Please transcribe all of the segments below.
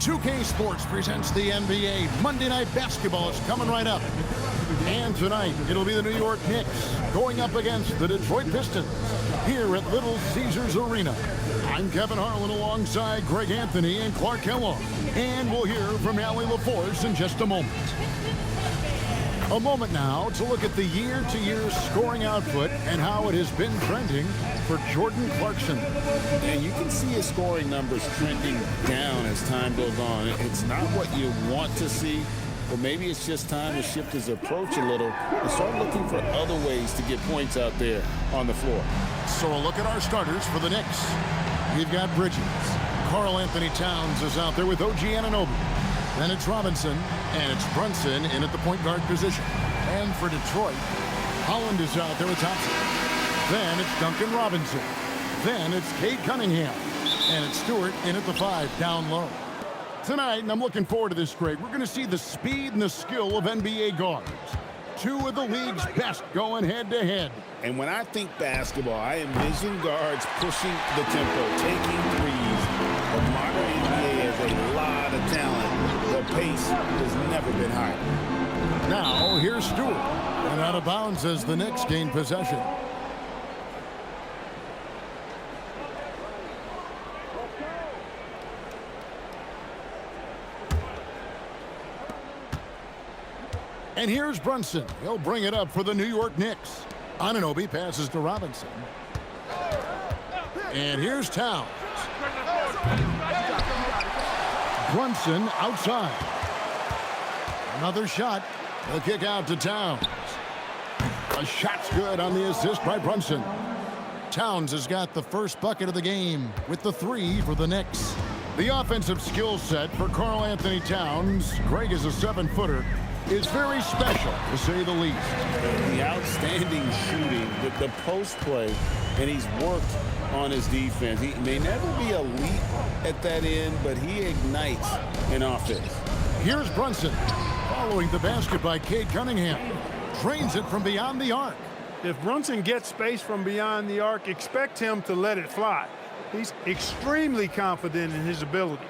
2K Sports presents the NBA. Monday Night Basketball is coming right up. And tonight, it'll be the New York Knicks going up against the Detroit Pistons here at Little Caesars Arena. I'm Kevin Harlan alongside Greg Anthony and Clark Kellogg. And we'll hear from Allie LaForce in just a moment. A moment now to look at the year-to-year scoring output and how it has been trending for Jordan Clarkson. And you can see his scoring numbers trending down as time goes on. It's not what you want to see, but maybe it's just time to shift his approach a little and start looking for other ways to get points out there on the floor. So a look at our starters for the Knicks. We've got Bridges. Karl Anthony Towns is out there with OG Anunoby. Then it's Robinson, and it's Brunson in at the point guard position. And for Detroit, Holland is out there with Thompson. Then it's Duncan Robinson. Then it's Cade Cunningham. And it's Stewart in at the 5 down low. Tonight, and I'm looking forward to this, Greg, we're going to see the speed and the skill of NBA guards. Two of the league's best going head-to-head. And when I think basketball, I envision guards pushing the tempo, taking threes. The modern NBA has a lot of talent. The pace has never been higher. Now, here's Stewart. And out of bounds as the Knicks gain possession. And here's Brunson. He'll bring it up for the New York Knicks. Anunoby passes to Robinson. And here's Towns. Brunson outside. Another shot. They'll kick out to Towns. A shot's good on the assist by Brunson. Towns has got the first bucket of the game with the 3 for the Knicks. The offensive skill set for Karl Anthony Towns, Greg is a 7-footer, is very special, to say the least. The outstanding shooting, the post play, and he's worked on his defense. He may never be elite at that end, but he ignites an offense. Here's Brunson, following the basket by Cade Cunningham. Drains it from beyond the arc. If Brunson gets space from beyond the arc, expect him to let it fly. He's extremely confident in his abilities.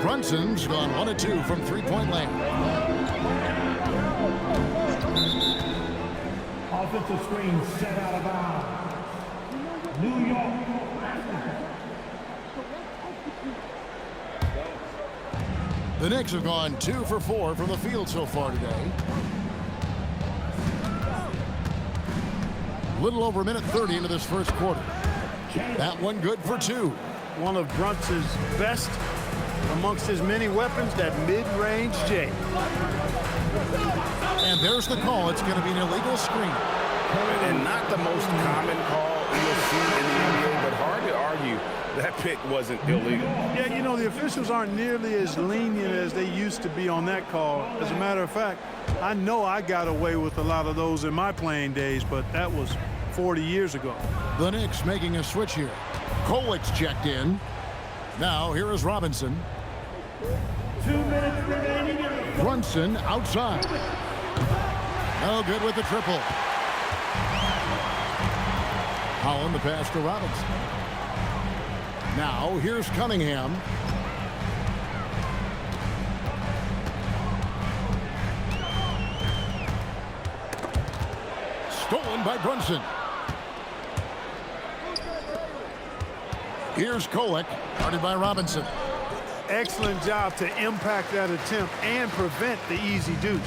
Brunson's gone 1 of 2 from three-point land. Offensive screen set out of bounds. New York. The Knicks have gone 2 for 4 from the field so far today. Little over a minute 30 into this first quarter. That one good for 2. One of Brunson's best amongst his many weapons, that mid-range J. And there's the call. It's going to be an illegal screen. And not the most common call you'll see in the NBA, but hard to argue that pick wasn't illegal. Yeah, you know, the officials aren't nearly as lenient as they used to be on that call. As a matter of fact, I know I got away with a lot of those in my playing days, but that was 40 years ago. The Knicks making a switch here. Kolik's checked in. Now here is Robinson. 2 minutes remaining. Brunson outside. No good with the triple. Holland the pass to Robinson. Now here's Cunningham. Stolen by Brunson. Here's Kolik, guarded by Robinson. Excellent job to impact that attempt and prevent the easy deuce.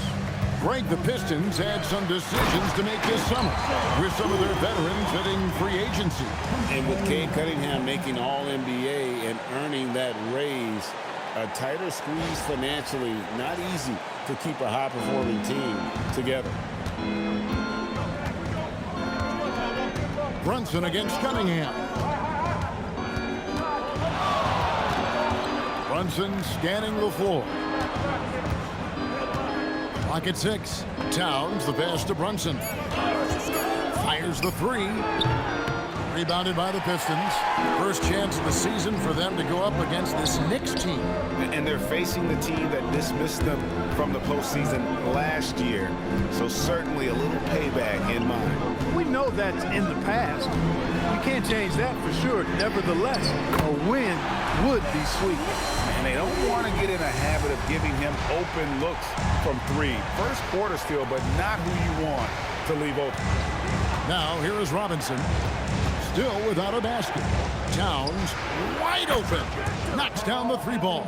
Greg, the Pistons had some decisions to make this summer with some of their veterans hitting free agency. And with Cade Cunningham making All-NBA and earning that raise, a tighter squeeze financially, not easy to keep a high-performing team together. Brunson against Cunningham. Brunson scanning the floor. Clock at 6. Towns, the pass to Brunson. Fires the 3. Rebounded by the Pistons. First chance of the season for them to go up against this Knicks team. And they're facing the team that dismissed them from the postseason last year. So certainly a little payback in mind. We know that's in the past. You can't change that for sure. Nevertheless, a win would be sweet. and they don't want to get in a habit of giving him open looks from three. First quarter still, but not who you want to leave open. Now here is Robinson. Still without a basket. Towns wide open. Knocks down the three ball.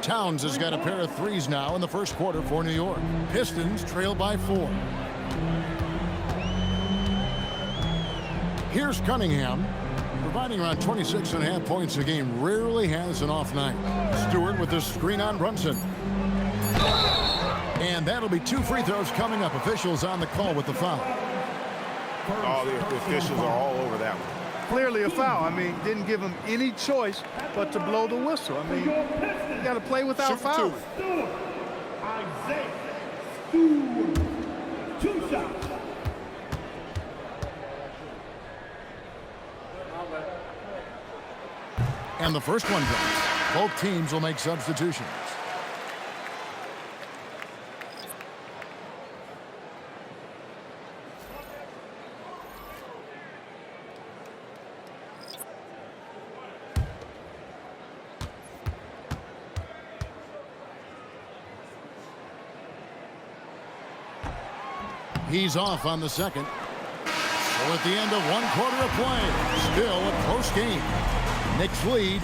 Towns has got a pair of threes now in the first quarter for New York. Pistons trail by 4. Here's Cunningham, providing around 26.5 points a game. Rarely has an off night. Stewart with the screen on Brunson. And that'll be 2 free throws coming up. Officials on the call with the foul. Oh, the officials are all over that one. Clearly a foul. I mean, didn't give him any choice but to blow the whistle. I mean, you got to play without fouling. Isaiah Stewart. 2 shots. And the first one goes. Both teams will make substitutions. He's off on the second. So at the end of 1 quarter of play, still a close game. Knicks lead.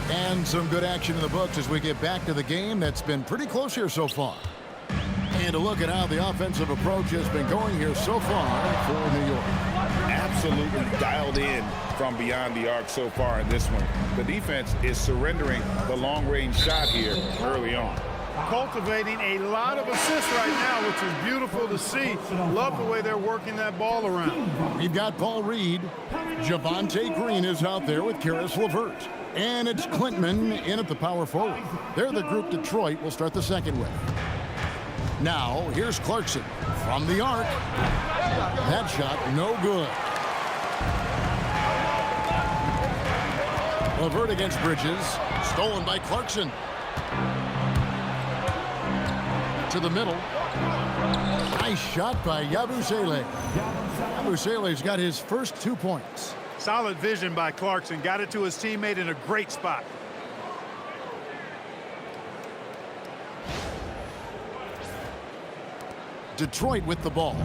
And some good action in the books as we get back to the game that's been pretty close here so far. And a look at how the offensive approach has been going here so far for New York. Absolutely dialed in from beyond the arc so far in this one. The defense is surrendering the long-range shot here early on. Cultivating a lot of assists right now, which is beautiful to see. Love the way they're working that ball around. We've got Paul Reed. Javonte Green is out there with Karis LeVert. And it's Clintman in at the power forward. They're the group Detroit will start the second with. Now, here's Clarkson from the arc. That shot, no good. LeVert against Bridges. Stolen by Clarkson. To the middle. Nice shot by Yabusele. Yabusele's got his first 2 points. Solid vision by Clarkson. Got it to his teammate in a great spot. Detroit with the ball,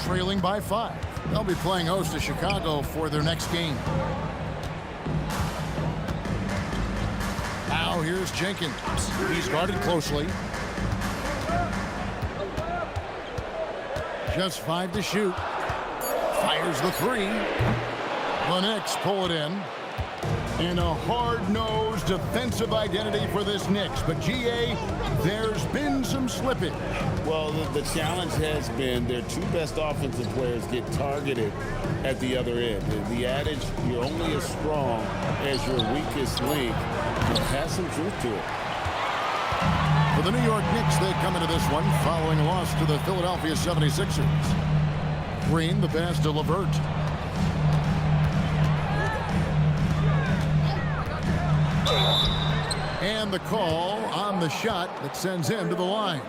trailing by 5. They'll be playing host to Chicago for their next game. Now here's Jenkins. He's guarded closely. Just 5 to shoot. Fires the 3. The Knicks pull it in. And a hard-nosed defensive identity for this Knicks. But, GA, there's been some slippage. Well, the challenge has been their 2 best offensive players get targeted at the other end. The adage, you're only as strong as your weakest link, has some truth to it. For the New York Knicks, they come into this one following a loss to the Philadelphia 76ers. Green, the pass to LeVert. And the call on the shot that sends him to the line.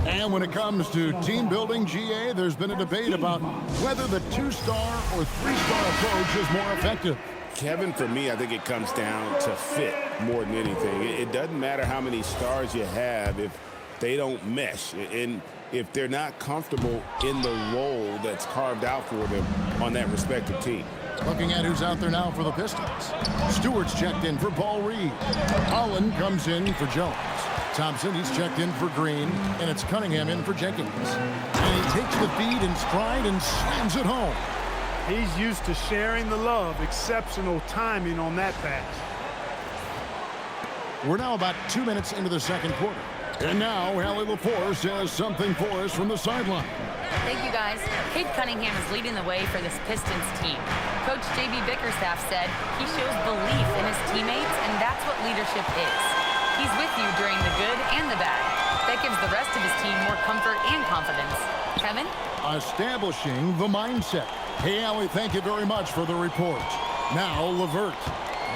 And when it comes to team building, GA, there's been a debate about whether the 2-star or 3-star approach is more effective. Kevin, for me, I think it comes down to fit more than anything. It doesn't matter how many stars you have if they don't mesh. And if they're not comfortable in the role that's carved out for them on that respective team. Looking at who's out there now for the Pistons. Stewart's checked in for Paul Reed. Holland comes in for Jones. Thompson, he's checked in for Green. And it's Cunningham in for Jenkins. And he takes the feed in stride and slams it home. He's used to sharing the love. Exceptional timing on that pass. We're now about 2 minutes into the second quarter. And now, Allie LaForce has something for us from the sideline. Thank you, guys. Cade Cunningham is leading the way for this Pistons team. Coach J.B. Bickerstaff said he shows belief in his teammates, and that's what leadership is. He's with you during the good and the bad. That gives gives the rest of his team more comfort and confidence. Kevin? Establishing the mindset. Hey, Allie, thank you very much for the report. Now, LeVert.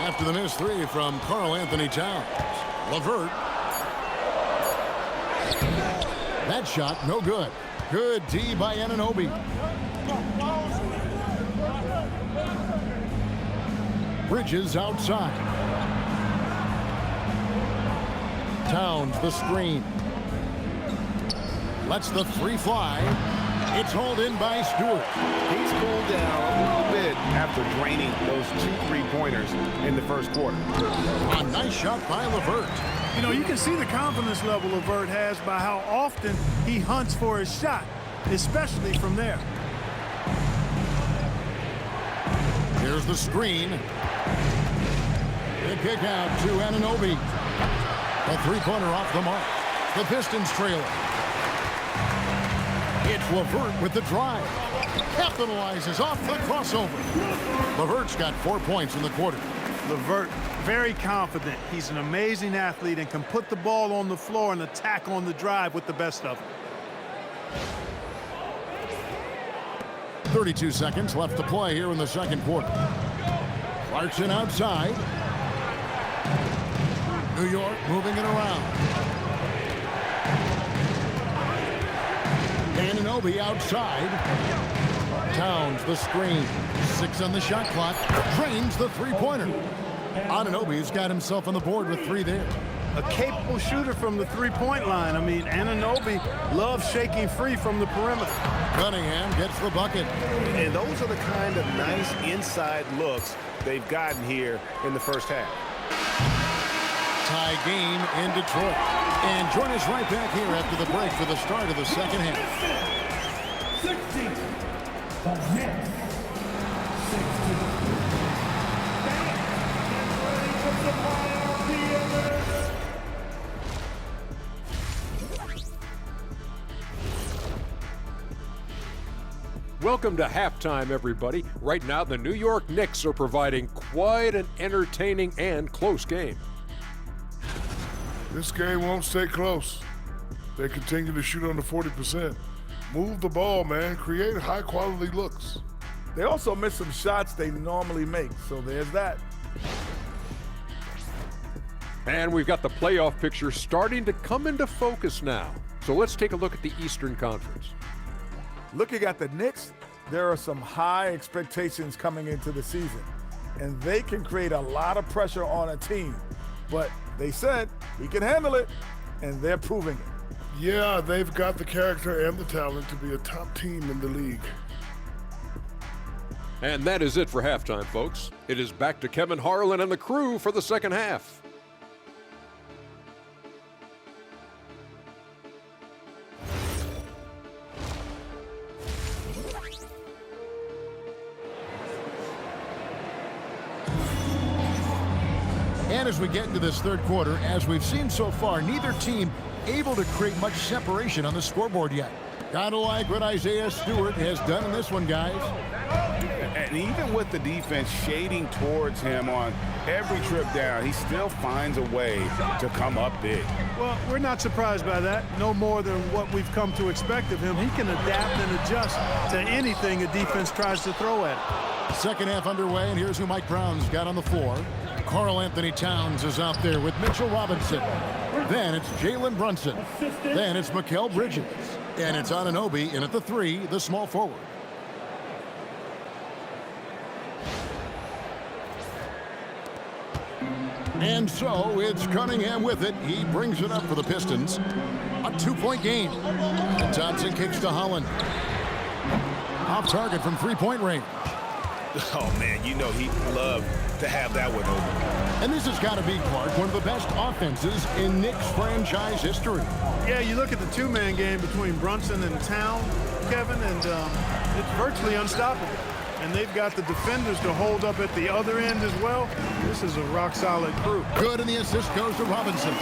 After the missed three from Karl Anthony Towns. LeVert. That shot, no good. Good D by Anunoby. Bridges outside. Towns the screen. Lets the three fly. It's hauled in by Stewart. He's cooled down a little bit after draining those 2 3-pointers in the first quarter. A nice shot by LeVert. You know, you can see the confidence level LeVert has by how often he hunts for his shot, especially from there. Here's the screen. Big kick out to Anunoby. A three-pointer off the mark. The Pistons trail it. It's LeVert with the drive. Capitalizes off the crossover. LeVert's got 4 points in the quarter. LeVert, very confident. He's an amazing athlete and can put the ball on the floor and attack on the drive with the best of them. 32 seconds left to play here in the second quarter. Clarkson outside. New York moving it around. Anunoby outside. Towns the screen. 6 on the shot clock. Drains the three-pointer. Anunoby's got himself on the board with 3 there. A capable shooter from the three-point line. I mean, Anunoby loves shaking free from the perimeter. Cunningham gets the bucket. And those are the kind of nice inside looks they've gotten here in the first half. Tie game in Detroit. And join us right back here after the break for the start of the second half. 60. The Knicks. 60. Welcome to halftime, everybody. Right now, the New York Knicks are providing quite an entertaining and close game. This game won't stay close. They continue to shoot under 40%. Move the ball, man. Create high-quality looks. They also miss some shots they normally make, so there's that. And we've got the playoff picture starting to come into focus now. So let's take a look at the Eastern Conference. Looking at the Knicks, there are some high expectations coming into the season, and they can create a lot of pressure on a team. But they said, we can handle it, and they're proving it. Yeah, they've got the character and the talent to be a top team in the league. And that is it for halftime, folks. It is back to Kevin Harlan and the crew for the second half. And as we get into this third quarter, as we've seen so far, neither team able to create much separation on the scoreboard yet. Gotta like what Isaiah Stewart has done in this one, guys. And even with the defense shading towards him on every trip down, he still finds a way to come up big. Well, we're not surprised by that. No more than what we've come to expect of him. He can adapt and adjust to anything a defense tries to throw at him. Second half underway, and here's who Mike Brown's got on the floor. Karl Anthony Towns is out there with Mitchell Robinson. Then it's Jalen Brunson. Then it's Mikal Bridges. And it's Anunoby in at the 3, the small forward. And so it's Cunningham with it. He brings it up for the Pistons. A 2-point game. And Thompson kicks to Holland. Off target from 3-point range. Oh, man, you know he'd love to have that one over. And this has got to be, Clark, one of the best offenses in Knicks franchise history. Yeah, you look at the two-man game between Brunson and Town, Kevin, and it's virtually unstoppable. And they've got the defenders to hold up at the other end as well. This is a rock-solid crew. Good, and the assist goes to Robinson.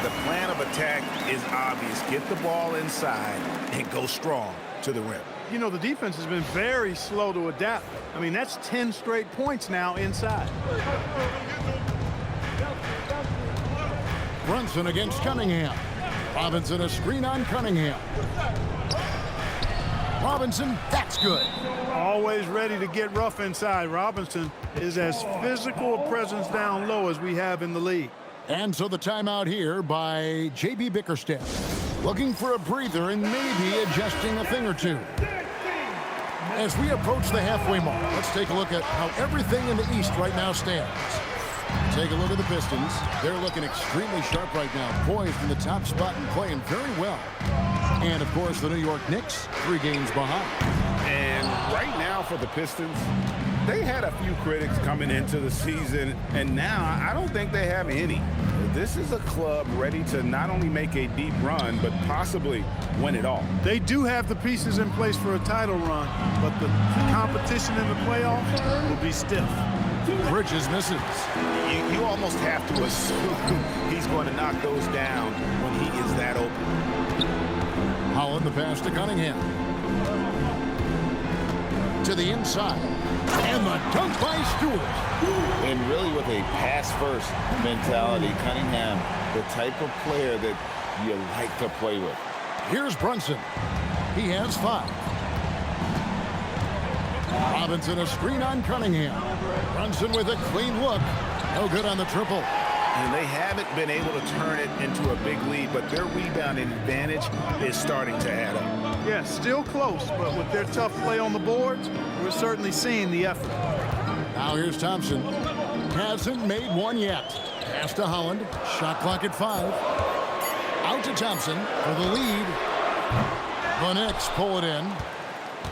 The plan of attack is obvious. Get the ball inside and go strong to the rim. You know, the defense has been very slow to adapt. I mean, that's 10 straight points now inside. Brunson against Cunningham. Robinson, a screen on Cunningham. Robinson, that's good. Always ready to get rough inside. Robinson is as physical a presence down low as we have in the league. And so the timeout here by J.B. Bickerstaff. Looking for a breather and maybe adjusting a thing or two. As we approach the halfway mark, let's take a look at how everything in the East right now stands. Take a look at the Pistons. They're looking extremely sharp right now, poised in the top spot and playing very well. And, of course, the New York Knicks, 3 games behind. And right now for the Pistons, they had a few critics coming into the season, and now I don't think they have any. This is a club ready to not only make a deep run, but possibly win it all. They do have the pieces in place for a title run, but the competition in the playoffs will be stiff. Bridges misses. You almost have to assume he's going to knock those down when he is that open. Holland, the pass to Cunningham. To the inside. And the dunk by Stewart. And really with a pass-first mentality, Cunningham, the type of player that you like to play with. Here's Brunson. He has 5. Robinson, a screen on Cunningham. Brunson with a clean look. No good on the triple. And they haven't been able to turn it into a big lead, but their rebounding advantage is starting to add up. Yeah, still close, but with their tough play on the boards, we're certainly seeing the effort. Now here's Thompson. Hasn't made one yet. Pass to Holland. Shot clock at 5. Out to Thompson for the lead. The Knicks pull it in.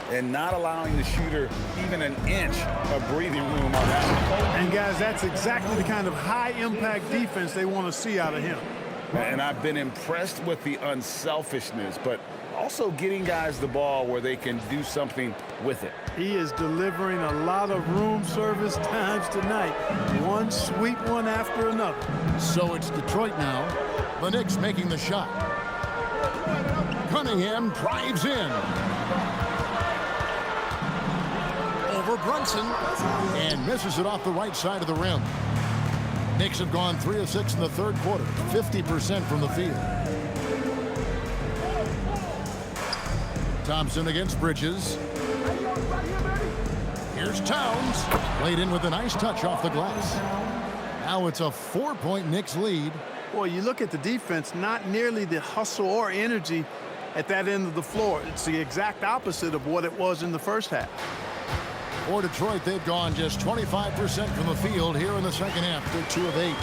And not allowing the shooter even an inch of breathing room on that. And, guys, that's exactly the kind of high-impact defense they want to see out of him. And I've been impressed with the unselfishness, but also getting guys the ball where they can do something with it. He is delivering a lot of room service times tonight. One sweet one after another. So it's Detroit now. The Knicks making the shot. Cunningham drives in. Over Brunson. And misses it off the right side of the rim. Knicks have gone 3 of 6 in the third quarter. 50% from the field. Thompson against Bridges. Here's Towns. Laid in with a nice touch off the glass. Now it's a 4-point Knicks lead. Boy, you look at the defense, not nearly the hustle or energy at that end of the floor. It's the exact opposite of what it was in the first half. For Detroit, they've gone just 25% from the field here in the second half. They're 2 of 8.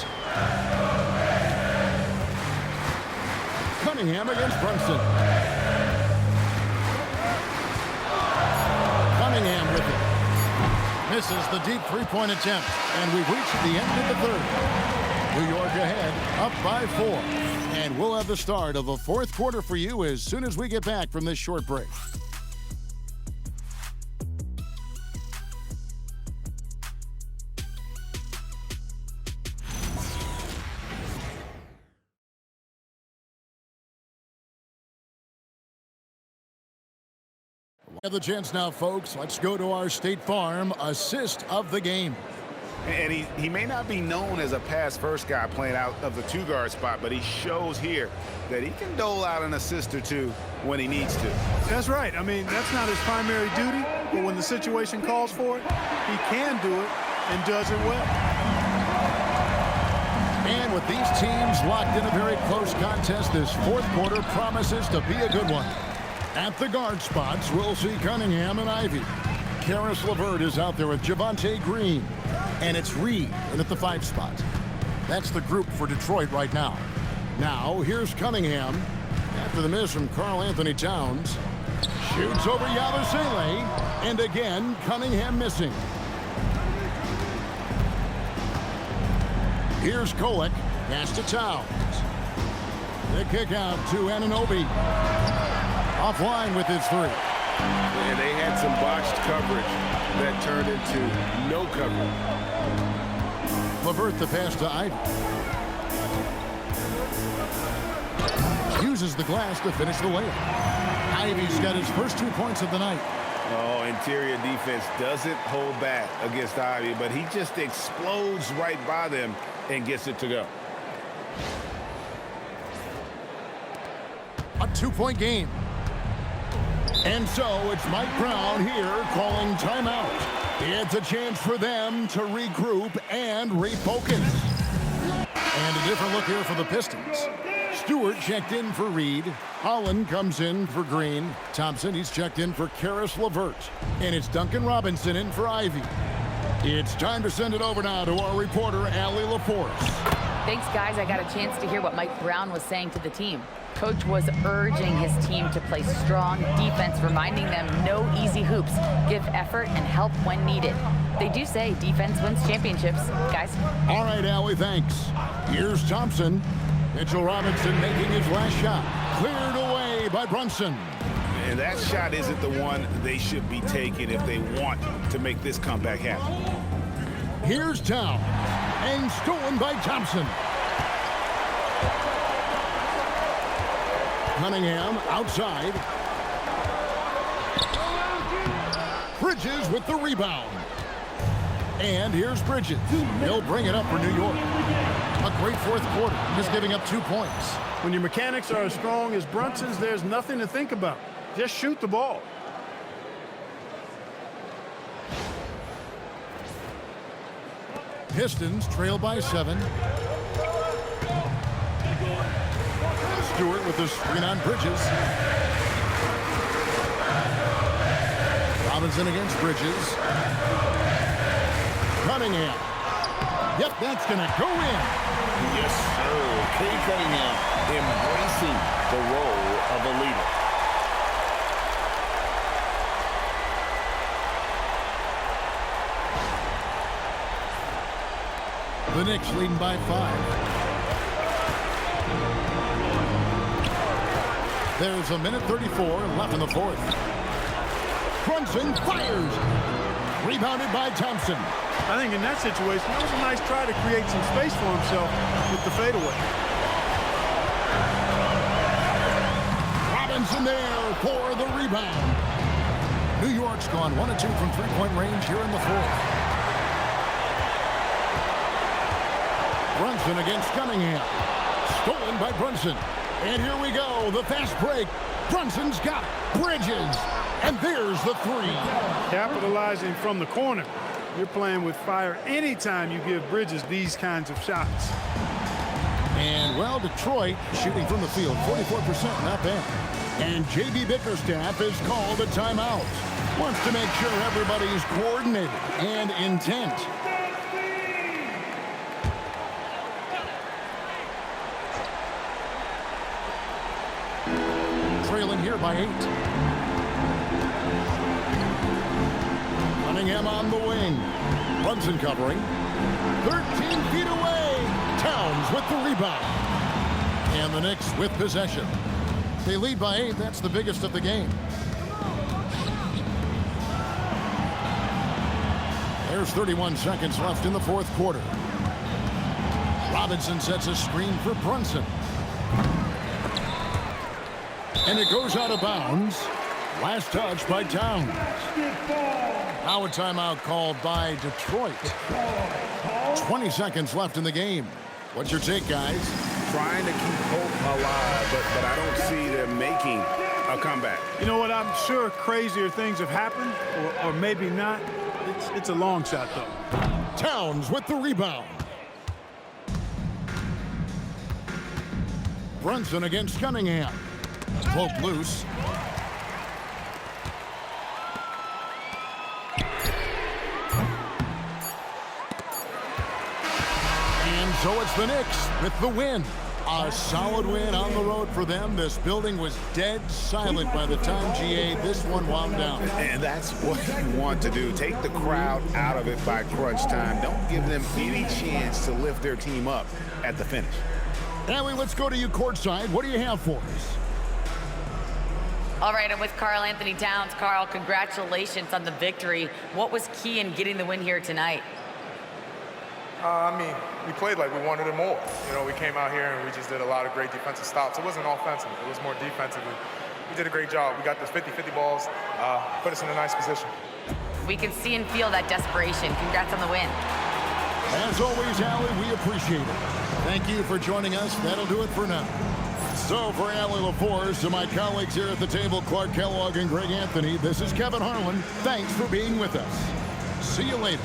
Cunningham against Brunson. Cunningham with it. Misses the deep 3-point attempt. And we've reached the end of the third. New York ahead, up by 4. And we'll have the start of the fourth quarter for you as soon as we get back from this short break. We have the chance now, folks. Let's go to our State Farm assist of the game. And he may not be known as a pass-first guy playing out of the 2-guard spot, but he shows here that he can dole out an assist or two when he needs to. That's right. I mean, that's not his primary duty, but when the situation calls for it, he can do it and does it well. And with these teams locked in a very close contest, this fourth quarter promises to be a good one. At the guard spots, we'll see Cunningham and Ivy. Karis LeVert is out there with Javonte Green. And it's Reed in at the 5 spot. That's the group for Detroit right now. Now, here's Cunningham. After the miss from Karl Anthony Towns. Shoots over Yabusele. And again, Cunningham missing. Here's Kolek. Pass to Towns. The kick out to Anunoby. Offline with his 3. And they had some botched coverage that turned into no coverage. LeVert the pass to Ivy. Uses the glass to finish the layup. Ivy's got his first 2 points of the night. Oh, interior defense doesn't hold back against Ivy, but he just explodes right by them and gets it to go. A 2-point game. And so it's Mike Brown here calling timeout. It's a chance for them to regroup and refocus. And a different look here for the Pistons. Stewart checked in for Reed. Holland comes in for Green. Thompson, he's checked in for Karis LeVert. And it's Duncan Robinson in for Ivy. It's time to send it over now to our reporter, Allie LaForce. Thanks, guys. I got a chance to hear what Mike Brown was saying to the team. Coach was urging his team to play strong defense, reminding them no easy hoops, give effort, and help when needed. They do say defense wins championships, guys. All right, Allie, thanks. Here's Thompson. Mitchell Robinson making his last shot. Cleared away by Brunson. And that shot isn't the one they should be taking if they want to make this comeback happen. Here's Town. And stolen by Thompson. Cunningham outside. Bridges with the rebound. And here's Bridges. He'll bring it up for New York. A great fourth quarter, just giving up 2 points. When your mechanics are as strong as Brunson's, there's nothing to think about. Just shoot the ball. Pistons trail by 7. Stewart with the screen on Bridges. Robinson against Bridges. Cunningham. Yep, that's going to go in. Yes, sir. Cade Cunningham embracing the role of a leader. The Knicks leading by 5. There's a minute 34 left in the fourth. Brunson fires. Rebounded by Thompson. I think in that situation, that was a nice try to create some space for himself with the fadeaway. Robinson there for the rebound. New York's gone 1 of 2 from three-point range here in the fourth. Brunson against Cunningham. Stolen by Brunson. And here we go, the fast break. Brunson's got it. Bridges. And there's the three. Capitalizing from the corner. You're playing with fire anytime you give Bridges these kinds of shots. And, well, Detroit shooting from the field, 44%, not bad. And J.B. Bickerstaff has called a timeout. Wants to make sure everybody's coordinated and intent. Trailing here by 8. Cunningham on the wing. Brunson covering. 13 feet away. Towns with the rebound. And the Knicks with possession. They lead by 8. That's the biggest of the game. There's 31 seconds left in the fourth quarter. Robinson sets a screen for Brunson. And it goes out of bounds. Last touch by Towns. Now a timeout called by Detroit. 20 seconds left in the game. What's your take, guys? Trying to keep hope alive, but I don't see them making a comeback. You know what? I'm sure crazier things have happened, or maybe not. It's a long shot, though. Towns with the rebound. Brunson against Cunningham. Poke loose. And so it's the Knicks with the win. A solid win on the road for them. This building was dead silent by the time, GA, this one wound down. And that's what you want to do. Take the crowd out of it by crunch time. Don't give them any chance to lift their team up at the finish. Allie, let's go to you courtside. What do you have for us? All right, I'm with Karl Anthony Towns. Karl, congratulations on the victory. What was key in getting the win here tonight? We played like we wanted it more. You know, we came out here and we just did a lot of great defensive stops. It wasn't offensive. It was more defensively. We did a great job. We got those 50-50 balls, put us in a nice position. We can see and feel that desperation. Congrats on the win. As always, Allie, we appreciate it. Thank you for joining us. That'll do it for now. So for Allie LaForce, to my colleagues here at the table, Clark Kellogg and Greg Anthony, this is Kevin Harlan. Thanks for being with us. See you later.